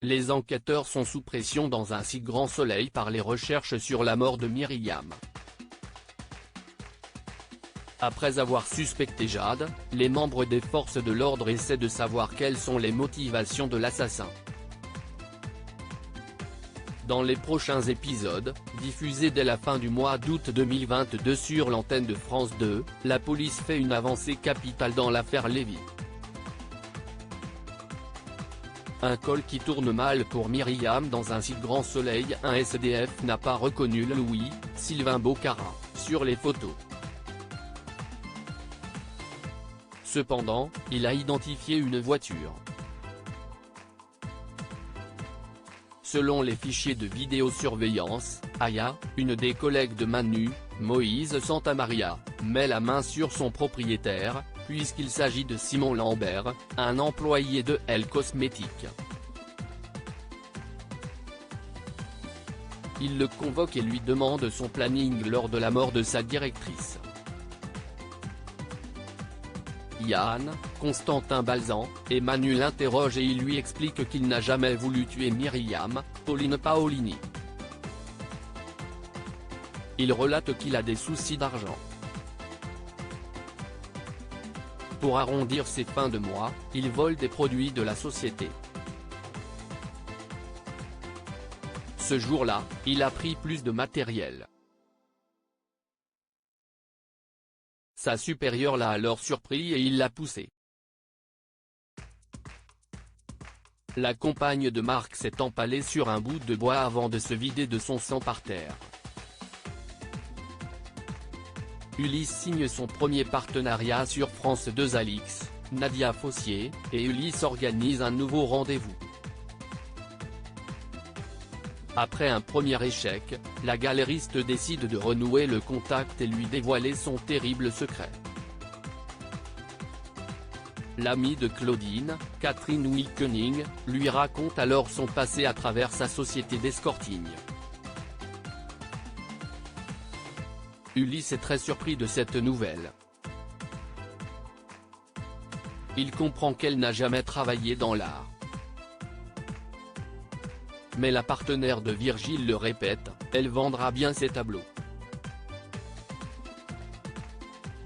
Les enquêteurs sont sous pression dans un si grand soleil par les recherches sur la mort de Myriam. Après avoir suspecté Jade, les membres des forces de l'ordre essaient de savoir quelles sont les motivations de l'assassin. Dans les prochains épisodes, diffusés dès la fin du mois d'août 2022 sur l'antenne de France 2, la police fait une avancée capitale dans l'affaire Lévy. Un col qui tourne mal pour Myriam dans un si grand soleil. Un SDF n'a pas reconnu Louis, Sylvain Bocara, sur les photos. Cependant, il a identifié une voiture. Selon les fichiers de vidéosurveillance, Aya, une des collègues de Manu, Moïse Santamaria, met la main sur son propriétaire, puisqu'il s'agit de Simon Lambert, un employé de Elle Cosmétiques. Il le convoque et lui demande son planning lors de la mort de sa directrice. Yann, Constantin Balzan, et Manu l'interroge et il lui explique qu'il n'a jamais voulu tuer Myriam, Pauline Paolini. Il relate qu'il a des soucis d'argent. Pour arrondir ses fins de mois, il vole des produits de la société. Ce jour-là, il a pris plus de matériel. Sa supérieure l'a alors surpris et il l'a poussé. La compagne de Marc s'est empalée sur un bout de bois avant de se vider de son sang par terre. Ulysse signe son premier partenariat sur France 2. Alix, Nadia Fossier, et Ulysse organisent un nouveau rendez-vous. Après un premier échec, la galériste décide de renouer le contact et lui dévoiler son terrible secret. L'amie de Claudine, Catherine Wilkening, lui raconte alors son passé à travers sa société d'escorting. Ulysse est très surpris de cette nouvelle. Il comprend qu'elle n'a jamais travaillé dans l'art. Mais la partenaire de Virgile le répète, elle vendra bien ses tableaux.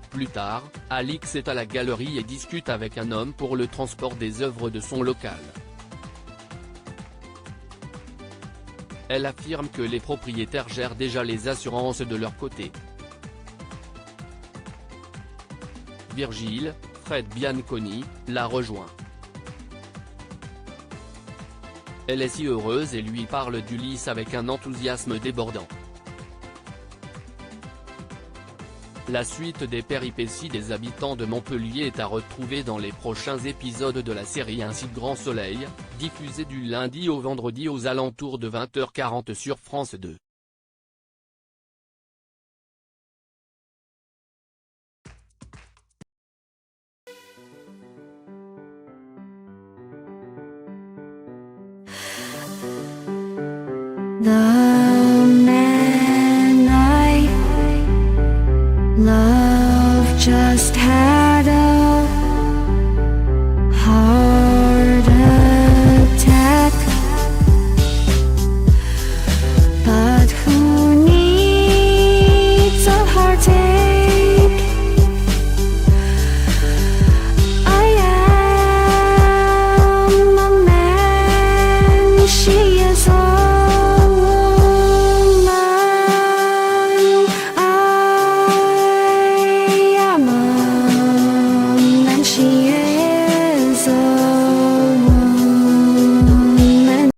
Plus tard, Alix est à la galerie et discute avec un homme pour le transport des œuvres de son local. Elle affirme que les propriétaires gèrent déjà les assurances de leur côté. Virgile, Fred Bianconi, la rejoint. Elle est si heureuse et lui parle d'Ulysse avec un enthousiasme débordant. La suite des péripéties des habitants de Montpellier est à retrouver dans les prochains épisodes de la série Un si grand soleil, diffusée du lundi au vendredi aux alentours de 20h40 sur France 2. The man I love just had a heart